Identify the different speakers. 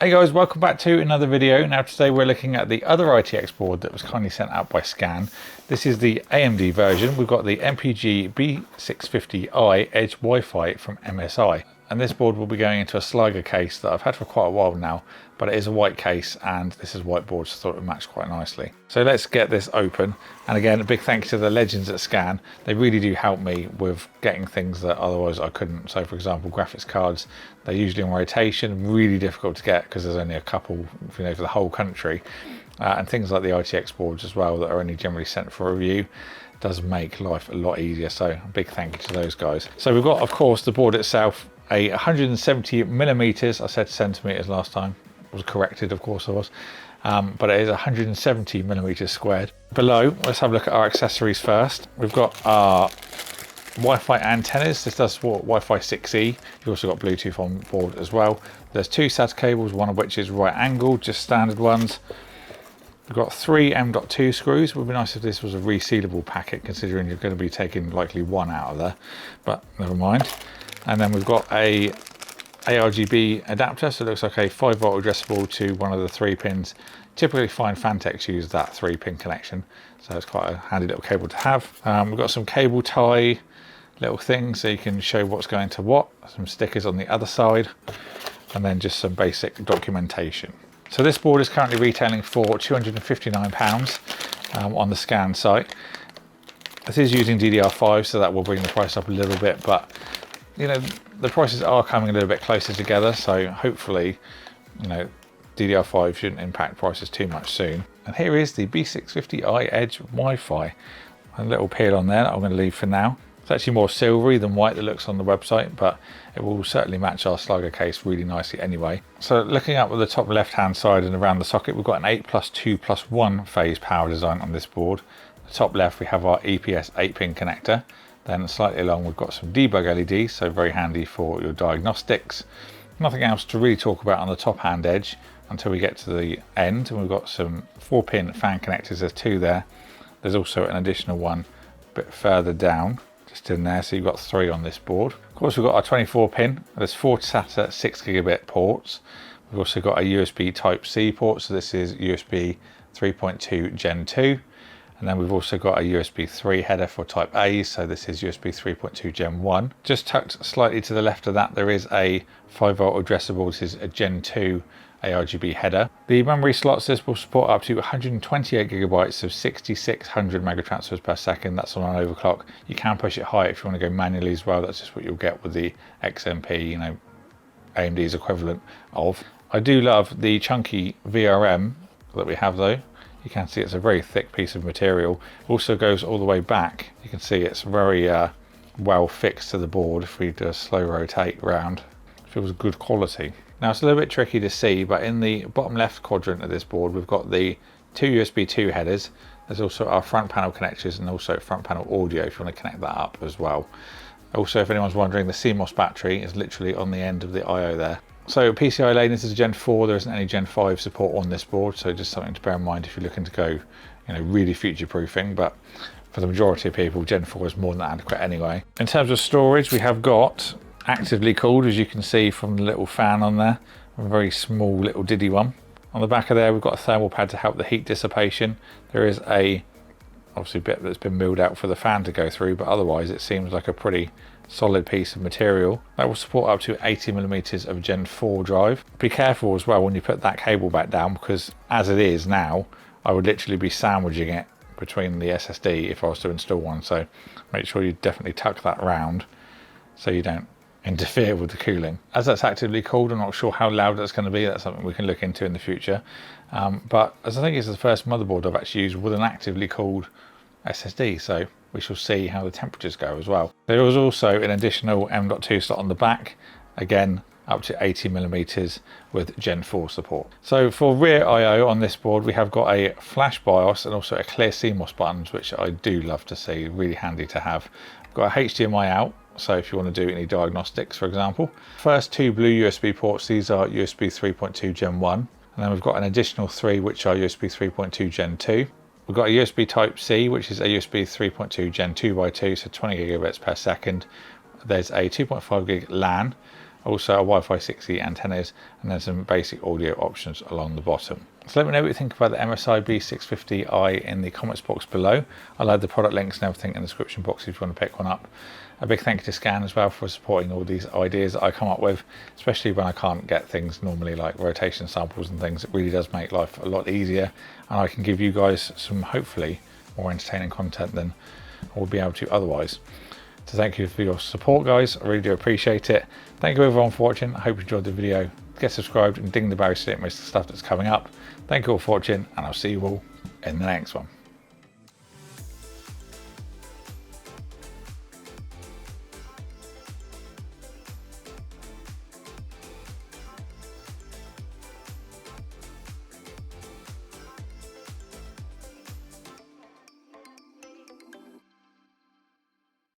Speaker 1: Hey guys, welcome back to another video. Now today we're looking at the other ITX board that was kindly sent out by Scan. This is the AMD version. We've got the MPG B650I Edge Wifi from MSI. And this board will be going into a Sligo case that I've had for quite a while now, but it is a white case and this is white board, so I thought it would match quite nicely. So let's get this open. And again, a big thank you to the legends at Scan. They really do help me with getting things that otherwise I couldn't. So for example, graphics cards, they're usually on rotation, really difficult to get because there's only a couple, for the whole country. And things like the ITX boards as well that are only generally sent for review does make life a lot easier. So a big thank you to those guys. So we've got, of course, the board itself, a 170 millimeters. I said centimeters last time. I was corrected, of course I was. But it is 170 millimeters squared. Below, let's have a look at our accessories first. We've got our Wi-Fi antennas. This does support Wi-Fi 6E. You've also got Bluetooth on board as well. There's two SATA cables, one of which is right angled, just standard ones. We've got three M.2 screws. It would be nice if this was a resealable packet, considering you're going to be taking likely one out of there, but never mind. And then we've got a ARGB adapter, so it looks like a 5-volt addressable to one of the 3 pins. Typically find Fantex use that 3-pin connection, so it's quite a handy little cable to have. We've got some cable tie little things so you can show what's going to what, some stickers on the other side, and then just some basic documentation. So this board is currently retailing for £259 on the Scan site. This is using DDR5, so that will bring the price up a little bit, but the prices are coming a little bit closer together, so hopefully DDR5 shouldn't impact prices too much soon. And here is the B650I Edge Wi-Fi. A little peel on there that I'm going to leave for now. It's actually more silvery than white that looks on the website, but it will certainly match our Sligo case really nicely anyway. So looking up at the top left hand side and around the socket, we've got an 8+2+1 phase power design on this board. The top left we have our EPS 8-pin connector. Then slightly along we've got some debug LEDs, so very handy for your diagnostics. Nothing else to really talk about on the top hand edge until we get to the end. And we've got some 4-pin fan connectors, there's 2 there. There's also an additional one a bit further down, just in there, so you've got 3 on this board. Of course we've got our 24-pin, there's 4 SATA 6 gigabit ports. We've also got a USB Type-C port, so this is USB 3.2 Gen 2. And then we've also got a USB 3 header for Type A, so this is USB 3.2 Gen 1. Just tucked slightly to the left of that, there is a 5-volt addressable. This is a Gen 2 ARGB header. The memory slots, this will support up to 128 gigabytes of 6600 megatransfers per second. That's on an overclock. You can push it high if you want to go manually as well. That's just what you'll get with the XMP, AMD's equivalent of. I do love the chunky VRM that we have though. You can see it's a very thick piece of material. Also goes all the way back. You can see it's very well fixed to the board. If we do a slow rotate round, it feels good quality. Now it's a little bit tricky to see, but in the bottom left quadrant of this board, we've got the 2 USB 2 headers. There's also our front panel connectors and also front panel audio if you want to connect that up as well. Also, if anyone's wondering, the CMOS battery is literally on the end of the I/O there. So PCI lane, this is a Gen 4, there isn't any Gen 5 support on this board, so just something to bear in mind if you're looking to go, really future-proofing, but for the majority of people, Gen 4 is more than adequate anyway. In terms of storage, we have got actively cooled, as you can see from the little fan on there, a very small little diddy one. On the back of there, we've got a thermal pad to help the heat dissipation. There is obviously a bit that's been milled out for the fan to go through, but otherwise it seems like a pretty solid piece of material. That will support up to 80 millimeters of Gen 4 drive. Be careful as well when you put that cable back down, because as it is now, I would literally be sandwiching it between the SSD if I was to install one. So make sure you definitely tuck that round so you don't interfere with the cooling. As that's actively cooled, I'm not sure how loud that's going to be. That's something we can look into in the future. But as I think it's the first motherboard I've actually used with an actively cooled SSD, so we shall see how the temperatures go as well. There was also an additional M.2 slot on the back, again up to 80 millimeters with Gen 4 support. So for rear I/O on this board, we have got a flash BIOS and also a clear CMOS buttons, which I do love to see, really handy to have. We've got a HDMI out, so if you want to do any diagnostics, for example. First 2 blue USB ports, these are USB 3.2 Gen 1, and then we've got an additional 3 which are USB 3.2 Gen 2. We've got a USB Type-C, which is a USB 3.2 Gen 2x2, so 20 gigabits per second. There's a 2.5 gig LAN, also a Wi-Fi 6E antennas, and then some basic audio options along the bottom. So let me know what you think about the MSI B650I in the comments box below. I'll add the product links and everything in the description box if you want to pick one up. A big thank you to Scan as well for supporting all these ideas that I come up with, especially when I can't get things normally like rotation samples and things. It really does make life a lot easier, and I can give you guys some hopefully more entertaining content than I would be able to otherwise. So thank you for your support, guys. I really do appreciate it. Thank you everyone for watching. I hope you enjoyed the video. Get subscribed and ding the bell so you don't miss the stuff that's coming up. Thank you all for watching, and I'll see you all in the next one.